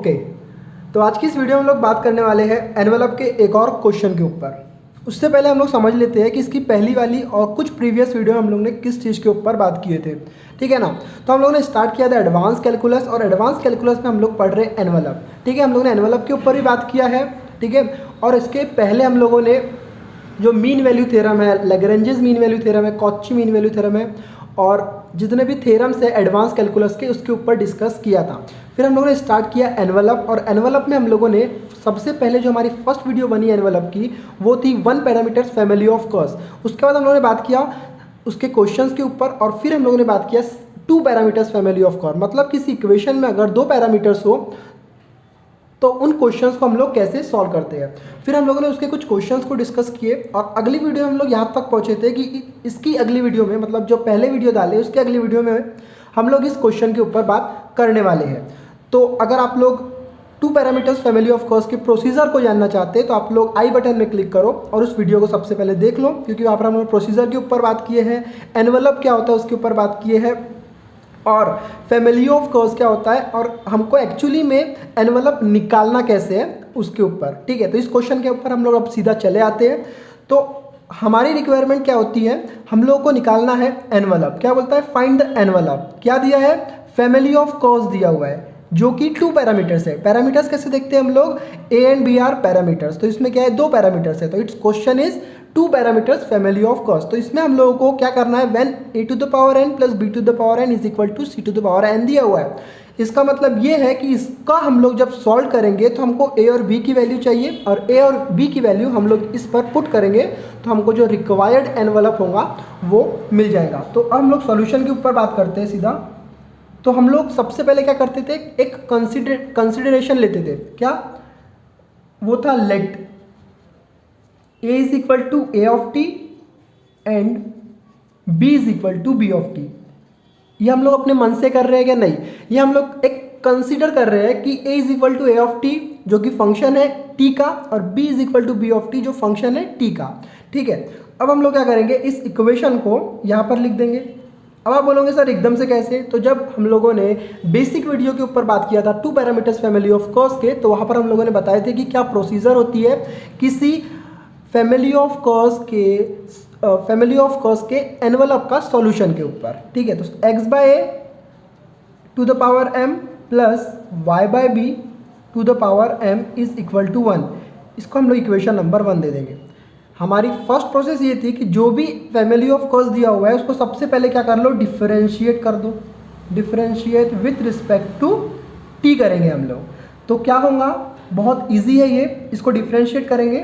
Okay, तो आज की इस वीडियो में हम लोग बात करने वाले हैं एनवेलप के एक और क्वेश्चन के ऊपर। उससे पहले हम लोग समझ लेते हैं कि इसकी पहली वाली और कुछ प्रीवियस वीडियो हम लोग ने किस चीज़ के ऊपर बात किए थे, ठीक है ना। तो हम लोग ने स्टार्ट किया था एडवांस कैलकुलस, और एडवांस कैलकुलस में हम लोग पढ़ रहे हैं एनवेलप, ठीक है। हम लोग ने एनवेलप के ऊपर ही बात किया है, ठीक है। और इसके पहले हम लोगों ने जो मीन वैल्यू थ्योरम है, लैग्रेंजेस मीन वैल्यू थ्योरम है, कॉची मीन वैल्यू थ्योरम है, और जितने भी थ्योरम्स है एडवांस कैलकुलस के, उसके ऊपर डिस्कस किया था। फिर हम लोगों ने स्टार्ट किया एनवेलप, और एनवेलप में हम लोगों ने सबसे पहले जो हमारी फर्स्ट वीडियो बनी एनवेलप की वो थी 1 पैरामीटर्स फैमिली ऑफ कर्व्स। उसके बाद हम लोगों ने बात किया उसके क्वेश्चंस के ऊपर, और फिर हम लोगों ने बात किया 2 पैरामीटर्स फैमिली ऑफ कर्व। मतलब किसी इक्वेशन में अगर 2 पैरामीटर्स हो तो उन क्वेश्चंस को हम लोग कैसे सॉल्व करते हैं। फिर हम लोगों ने उसके कुछ क्वेश्चंस को डिस्कस किए, और अगली वीडियो में हम लोग यहाँ तक पहुँचे थे कि इसकी अगली वीडियो में, मतलब जो पहले वीडियो डाले उसके अगली वीडियो में हम लोग इस क्वेश्चन के ऊपर बात करने वाले हैं। तो अगर आप लोग 2 पैरामीटर्स फैमिली ऑफ कर्व्स के प्रोसीजर को जानना चाहते हैं तो आप लोग आई बटन में क्लिक करो और उस वीडियो को सबसे पहले देख लो, क्योंकि वहाँ पर हम लोग प्रोसीजर के ऊपर बात किए हैं, एनवेलप क्या होता है उसके ऊपर बात किए हैं, और फैमिली ऑफ कर्व्स क्या होता है, और हमको एक्चुअली में एनवेलप निकालना कैसे है उसके ऊपर, ठीक है। तो इस क्वेश्चन के ऊपर हम लोग अब सीधा चले आते हैं। तो हमारी रिक्वायरमेंट क्या होती है, हम लोगों को निकालना है एनवेलप। क्या बोलता है, फाइंड द एनवेलप। क्या दिया है, फैमिली ऑफ कर्व्स दिया हुआ है जो कि 2 पैरामीटर्स है। पैरामीटर्स कैसे देखते हैं हम लोग, A and B are parameters. तो इसमें क्या है, 2 पैरामीटर्स है, तो it's question is 2 parameters family of curves. तो इसमें हम लोगों को क्या करना है, when a to the power n plus b to the power n is equal to c to the power n दिया हुआ है। इसका मतलब ये है कि इसका हम लोग जब सॉल्व करेंगे तो हमको a और b की वैल्यू चाहिए, और a और b की वैल्यू हम लोग इस पर पुट करेंगे तो हमको जो रिक्वायर्ड एनवेलप होगा वो मिल जाएगा। तो अब हम लोग सॉल्यूशन के ऊपर बात करते हैं सीधा। तो हम लोग सबसे पहले क्या करते थे, एक कंसिडरेशन लेते थे। क्या वो था, let a is equal to a of t and b is equal to b of t। ये हम लोग अपने मन से कर रहे हैं क्या, नहीं, ये हम लोग एक कंसीडर कर रहे हैं कि a is equal to a of t जो कि फंक्शन है t का, और b is equal to b of t जो फंक्शन है t का, ठीक है। अब हम लोग क्या करेंगे, इस इक्वेशन को यहाँ पर लिख देंगे। अब आप बोलोगे सर एकदम से कैसे, तो जब हम लोगों ने बेसिक वीडियो के ऊपर बात किया था 2 पैरामीटर्स फैमिली ऑफ कर्व्स के, तो वहाँ पर हम लोगों ने बताए थे कि क्या प्रोसीजर होती है किसी फैमिली ऑफ कर्व्स के एनवेलप का सॉल्यूशन के ऊपर, ठीक है। तो x by a to the power m plus y by b to the power m is equal to 1। इसको हम लोग इक्वेशन नंबर 1 दे देंगे। हमारी फर्स्ट प्रोसेस ये थी कि जो भी फैमिली ऑफ कर्व्स दिया हुआ है उसको सबसे पहले क्या कर लो, डिफरेंशिएट कर दो। Differentiate with respect to t करेंगे हम लोग, तो क्या होगा, बहुत इजी है ये। इसको डिफरेंशिएट करेंगे,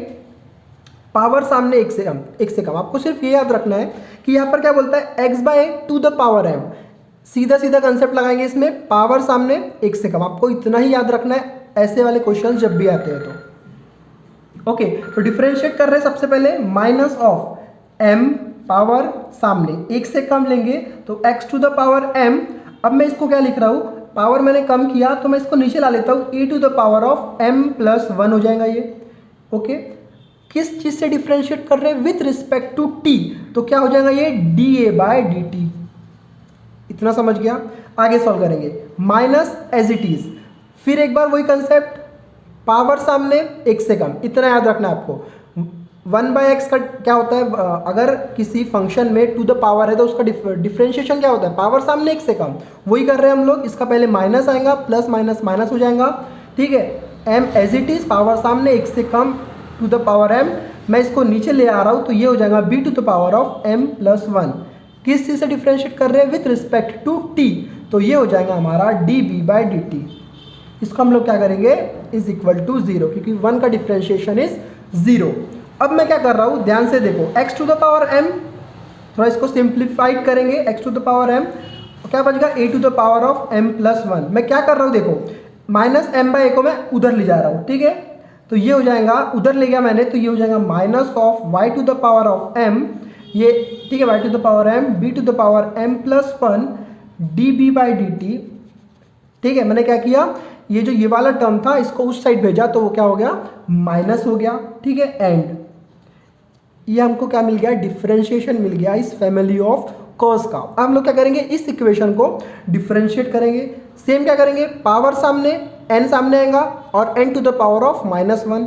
पावर सामने एक से कम। आपको सिर्फ ये याद रखना है कि यहाँ पर क्या बोलता है, x by two the power m। सीधा सीधा कंसेप्ट लगाएंगे इसमें, पावर सामने एक से कम। आपको इतना ही याद रखना है ऐसे वाले क्वेश्चन जब भी आते हैं तो। ओके, तो डिफरेंशिएट कर रहे हैं सबसे पहले, माइनस ऑफ m पावर सामने एक से कम लेंगे तो x to the power m। अब मैं इसको क्या लिख रहा हूँ, पावर मैंने कम किया तो मैं इसको नीचे ला लेता हूँ, e to the power of m plus 1 हो जाएगा ये। ओके, किस चीज़ से डिफरेंशिएट कर रहे हैं, विथ रिस्पेक्ट टू t, तो क्या हो जाएगा ये dA बाय dt। इतना समझ गया, आगे सॉल्व करेंगे, माइनस एज इट इज। फिर एक बार वही कंसेप्ट, पावर सामने एक से कम, इतना याद रखना है आपको। 1 बाय एक्स का क्या होता है, अगर किसी फंक्शन में टू द पावर है तो उसका डिफरेंशिएशन क्या होता है, पावर सामने एक से कम। वही कर रहे हैं हम लोग, इसका पहले माइनस आएगा, प्लस माइनस माइनस हो जाएगा, ठीक है। m as it is, power सामने एक से कम टू द पावर m, मैं इसको नीचे ले आ रहा हूँ तो ये हो जाएगा b to the power of m plus 1। किस चीज़ से डिफरेंशिएट कर रहे हैं, विथ रिस्पेक्ट टू t, तो ये हो जाएगा हमारा dB बाय dt। इसको हम लोग क्या करेंगे, इज इक्वल टू 0, क्योंकि 1 का डिफरेंशिएशन इज 0। अब मैं क्या कर रहा हूँ, ध्यान से देखो, x to the power m, थोड़ा इसको सिंप्लीफाइड करेंगे, x to the power m, क्या बचेगा, a to the power of m plus 1। मैं क्या कर रहा हूँ, देखो, माइनस m बाय a को मैं उधर ले जा रहा हूँ, ठीक है। तो ये हो जाएगा, उधर ले गया मैंने, तो ये हो जाएगा minus of y to the power of m, ये ठीक है, y to the power m, b to the power m plus 1 dB by dt, ठीक है। मैंने क्या किया, ये जो ये वाला टर्म था इसको उस साइड भेजा तो वो क्या हो गया, माइनस हो गया, ठीक है। एंड ये हमको क्या मिल गया, डिफरेंशिएशन मिल गया इस फैमिली ऑफ कर्व्स का। अब हम लोग क्या करेंगे, इस इक्वेशन को डिफरेंशिएट करेंगे। सेम क्या करेंगे, पावर सामने n सामने आएगा और n to the power of -1।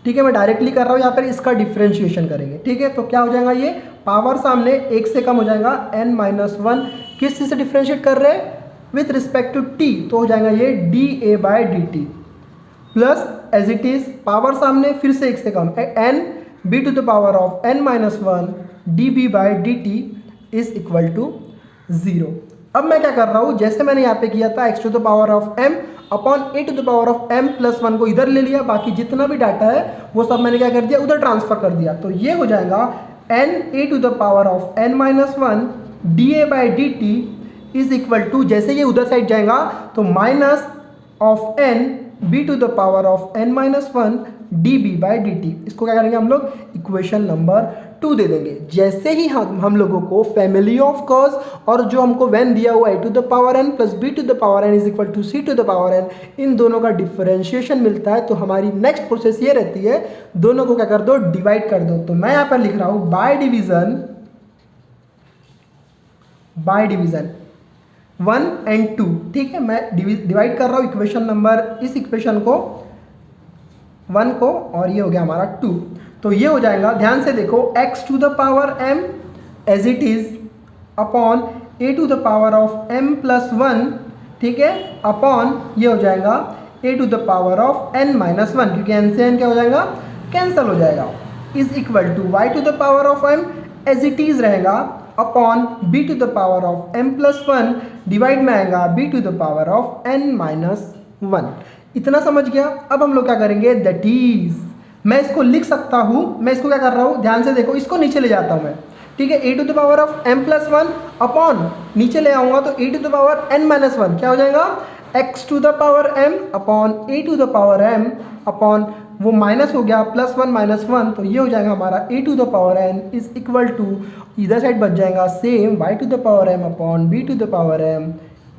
ठीक है, मैं डायरेक्टली कर रहा हूँ यहाँ पर, इसका डिफ्रेंशिएशन करेंगे। ठीक है, तो क्या हो जाएगा, ये पावर सामने 1 से कम हो जाएगा, n-1 किस चीज़ से डिफ्रेंशिएट कर रहे हैं, विथ रिस्पेक्ट टू t, तो हो जाएगा ये dA/dt plus as it is power सामने फिर से 1 से कम, n b to the power of n-1 dB/dt is equal to 0। अब मैं क्या कर रहा हूँ, जैसे मैंने यहाँ पे किया था x to the power of m upon a to the power of m+1 को इधर ले लिया, बाकी जितना भी डाटा है वो सब मैंने क्या कर दिया, उधर ट्रांसफर कर दिया। तो ये हो जाएगा n a to the power of n-1 dA/dt is equal to, जैसे ये उधर साइड जाएगा तो minus of n b to the power of n-1 dB/dt। इसको क्या करेंगे हम लोग, इक्वेशन नंबर 2 दे देंगे। जैसे ही हम लोगों को फैमिली ऑफ कर्व्स और जो हमको वैन दिया हुआ a to the power n plus b to the power n is equal to c to the power n, इन दोनों का डिफरेंशिएशन मिलता है, तो हमारी नेक्स्ट प्रोसेस ये रहती है, दोनों को क्या कर दो, डिवाइड कर दो। तो मैं यहाँ पर लिख रहा हूँ बाय डिवीजन 1 and 2। ठीक है, मैं डिवाइड कर रहा हूँ इक्वेशन नंबर, इस इक्वेशन को 1 को, और ये हो गया हमारा 2। तो ये हो जाएगा, ध्यान से देखो, x to the power m as it is upon a to the power of m+1, ठीक है, अपॉन ये हो जाएगा a to the power of n-1, क्योंकि n से n क्या हो जाएगा, कैंसिल हो जाएगा, is equal to y to the power of m as it is रहेगा upon b to the power of m+1 divide में आएगा b to the power of n-1। इतना समझ गया। अब हम लोग क्या करेंगे, दैट इज, मैं इसको लिख सकता हूँ, मैं इसको क्या कर रहा हूँ, ध्यान से देखो, इसको नीचे ले जाता हूँ मैं। ठीक है, a to the power of m+1 upon नीचे ले आऊँगा तो a to the power n-1 क्या हो जाएगा, x to the power m upon a to the power m upon वो माइनस हो गया +1 - 1, तो ये हो जाएगा हमारा a to the power n is equal to, इधर साइड बच जाएगा same y to the power m upon b to the power m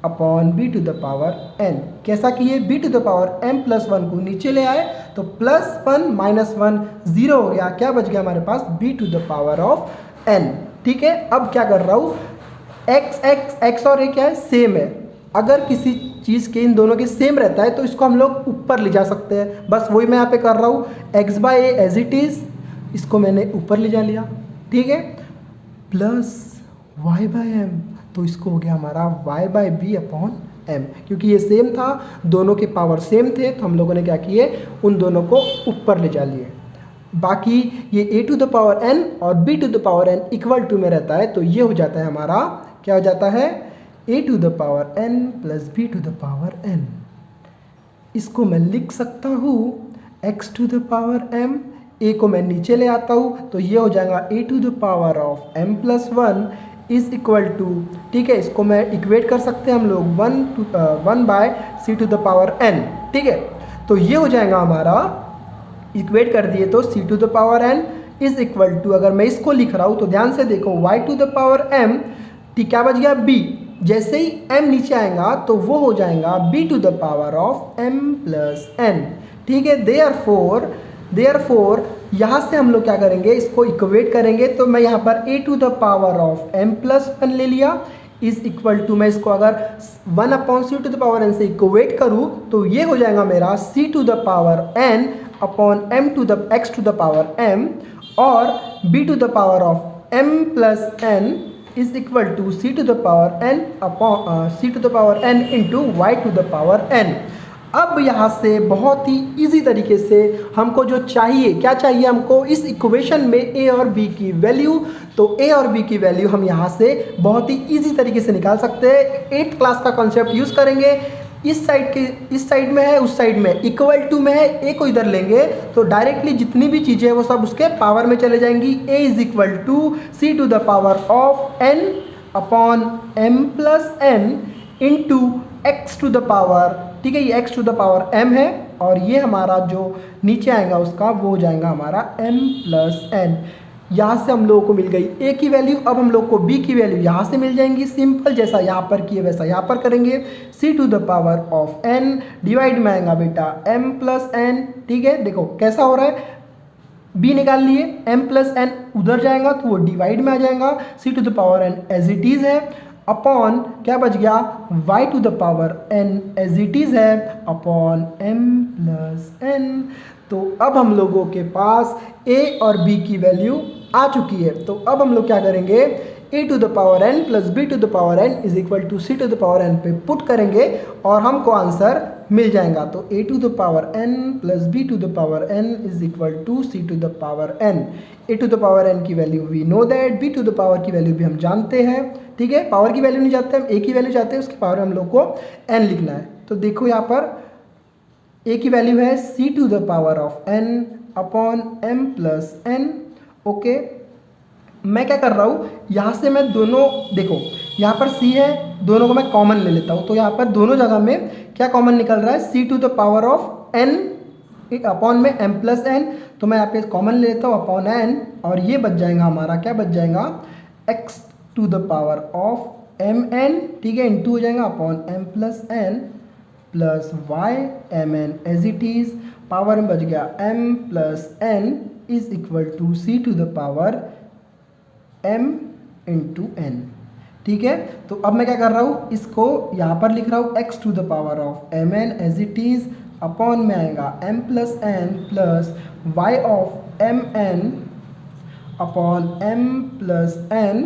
upon b to the power n। कैसा किए, b to the power m+1 को नीचे ले आए तो +1 - 1 0 हो गया, क्या बच गया हमारे पास, b to the power of n। ठीक है, अब क्या कर रहा हूँ, x और a क्या है, सेम है। अगर किसी चीज़ के इन दोनों के सेम रहता है तो इसको हम लोग ऊपर ले जा सकते हैं, बस वही मैं यहाँ पे कर रहा हूँ, x/a एज इट इज़, इसको मैंने ऊपर ले जा लिया। ठीक है, प्लस y/m, तो इसको हो गया हमारा y/b अपॉन m, क्योंकि ये सेम था, दोनों के पावर सेम थे, तो हम लोगों ने क्या किए, उन दोनों को ऊपर ले जा लिए। बाकी ये a to the power n और b to the power n equal to में रहता है, तो ये हो जाता है हमारा, क्या हो जाता है, a to the power n plus b to the power n। इसको मैं लिख सकता हूँ x to the power m, a को मैं नीचे ले आता हूँ तो ये हो जाएगा a to the power of m+1 is equal to, ठीक है, इसको मैं इक्वेट कर सकते हैं हम लोग 1/c to the power n। ठीक है, तो ये हो जाएगा हमारा, इक्वेट कर दिए तो c to the power n is equal to, अगर मैं इसको लिख रहा हूँ तो ध्यान से देखो, y to the power m, ठीक, क्या बच गया b, जैसे ही m नीचे आएगा तो वो हो जाएगा b to the power of m+n। ठीक है, देयरफॉर यहाँ से हम लोग क्या करेंगे, इसको इक्वेट करेंगे, तो मैं यहाँ पर a to the power of m+1 ले लिया इज इक्वल टू, मैं इसको अगर 1/c to the power n से इक्वेट करूँ तो ये हो जाएगा मेरा c to the power n upon x to the power m, और b to the power of m+n is equal to c to the power n upon c to the power n into y to the power n। अब यहाँ से बहुत ही easy तरीके से हमको जो चाहिए, क्या चाहिए हमको, इस इक्वेशन में a और b की वैल्यू, तो a और b की वैल्यू हम यहाँ से बहुत ही इजी तरीके से निकाल सकते हैं। 8th क्लास का कॉन्सेप्ट यूज़ करेंगे, इस साइड में है, उस साइड में इक्वल टू में है, a को इधर लेंगे तो डायरेक्टली जितनी भी चीज़ें हैं वो सब उसके पावर में चले जाएंगी। a is equal to c to the power of n upon m+n into x to the power, ठीक है, ये x to the power m है, और ये हमारा जो नीचे आएगा उसका वो हो जाएगा हमारा m+n। यहाँ से हम लोगों को मिल गई a की वैल्यू, अब हम लोग को b की वैल्यू यहाँ से मिल जाएंगी, सिंपल, जैसा यहाँ पर किए वैसा यहाँ पर करेंगे, c to the power of n divide में आएगा बेटा m+n। ठीक है, देखो कैसा हो रहा है, b निकाल लिए, m+n उधर जाएगा तो वो डिवाइड में आ जाएगा, c to the power n as it is है, अपॉन क्या बच गया y to the power n as it is है अपॉन m प्लस n। तो अब हम लोगों के पास a और b की वैल्यू आ चुकी है। तो अब हम लोग क्या करेंगे, a to the power n plus b to the power n is equal to c to the power n पे पुट करेंगे और हमको आंसर मिल जाएगा। तो a to the power n plus b to the power n is equal to c to the power n। a to the power n की value we know that, b to the power की value भी हम जानते हैं। ठीक है, power की value नहीं जानते हम, a की वैल्यू चाहते हैं, उसके पावर हम लोग को n लिखना है। तो देखो यहाँ पर a की वैल्यू है c to the power of n upon m plus n। Okay, मैं क्या कर रहा हूँ, यहाँ से मैं दोनों, देखो यहाँ पर c है, दोनों को मैं कॉमन ले लेता हूँ। तो यहाँ पर दोनों जगह में क्या कॉमन निकल रहा है, c to the power of n upon में m प्लस n। तो मैं यहाँ पे कॉमन ले लेता हूँ अपॉन n, और ये बच जाएगा हमारा, क्या बच जाएगा, x to the power of mn, ठीक है, इंटू हो जाएगा upon m plus n plus y mn as it is, power में बच गया m plus n is equal to c to the power m into n। ठीक है, तो अब मैं क्या कर रहा हूँ, इसको यहाँ पर लिख रहा हूँ x to the power of mn as it is, upon में आएगा m plus n plus y of mn upon m plus n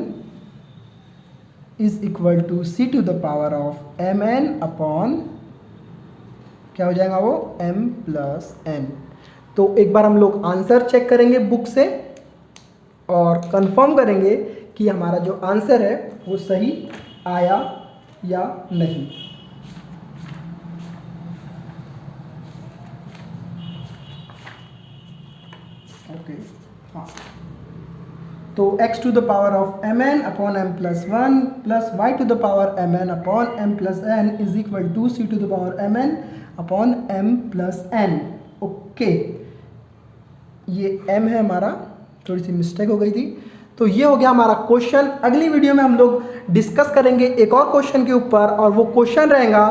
is equal to c to the power of mn upon क्या हो जाएगा वो m plus n। तो एक बार हम लोग आंसर चेक करेंगे बुक से और कंफर्म करेंगे कि हमारा जो आंसर है वो सही आया या नहीं। ओके, हाँ, तो x to the power of mn upon m plus 1 plus y to the power mn upon m plus n is equal to c to the power mn upon m plus n। Okay, ये m है हमारा, थोड़ी सी mistake हो गई थी। तो ये हो गया हमारा क्वेश्चन। अगली वीडियो में हम लोग डिस्कस करेंगे एक और क्वेश्चन के ऊपर, और वो क्वेश्चन रहेगा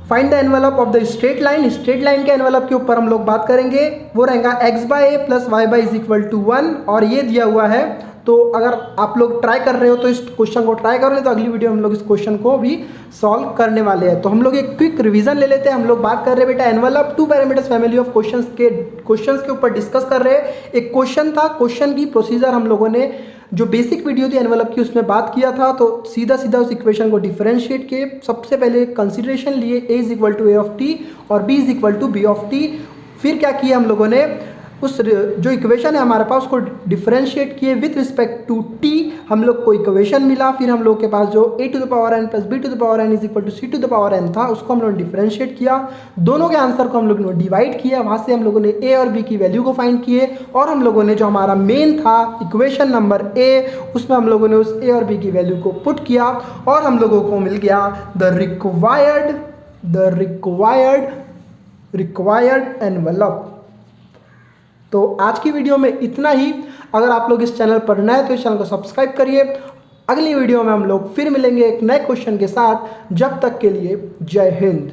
find the envelope of the straight line. Straight line के एनवेलप के ऊपर हम लोग बात करेंगे, वो रहेगा x by a plus y by is equal to 1, और ये दिया हुआ है। तो अगर आप लोग ट्राई कर रहे हो तो इस क्वेश्चन को ट्राई कर ले, तो अगली वीडियो में हम लोग इस क्वेश्चन को भी सॉल्व करने वाले हैं। तो हम लोग एक क्विक रिवीजन ले लेते हैं। हम लोग बात कर रहे हैं बेटा envelope two parameters family of questions के ऊपर डिस्कस कर रहे हैं। एक क्वेश्चन था, क्वेश्चन की प्रोसीजर हम लोगों ने जो बेसिक वीडियो थी एनवेलप की उसमें बात किया था। तो सीधा सीधा उस इक्वेशन को डिफरेंशिएट किए, सबसे पहले कंसिडरेशन लिए a is equal to a of t और b is equal to b of t. फिर क्या किया हम लोगों ने, उस जो इक्वेशन है हमारे पास उसको डिफरेंशिएट किए विथ रिस्पेक्ट टू t, हम लोग को इक्वेशन मिला। फिर हम लोग के पास जो a to the power n plus b to the power n is equal to c to the power n था, उसको हम लोगों ने डिफरेंशिएट किया। दोनों के आंसर को हम लोगों ने डिवाइड किया, वहाँ से हम लोगों ने a और b की वैल्यू को फाइंड किए, और हम लोगों ने जो हमारा मेन था इक्वेशन नंबर a, उसमें हम लोगों ने उस a और b की वैल्यू को पुट किया, और हम लोगों को मिल गया द रिक्वायर्ड एनवेलप। तो आज की वीडियो में इतना ही। अगर आप लोग इस चैनल पर नए हैं तो इस चैनल को सब्सक्राइब करिए। अगली वीडियो में हम लोग फिर मिलेंगे एक नए क्वेश्चन के साथ। जब तक के लिए जय हिंद।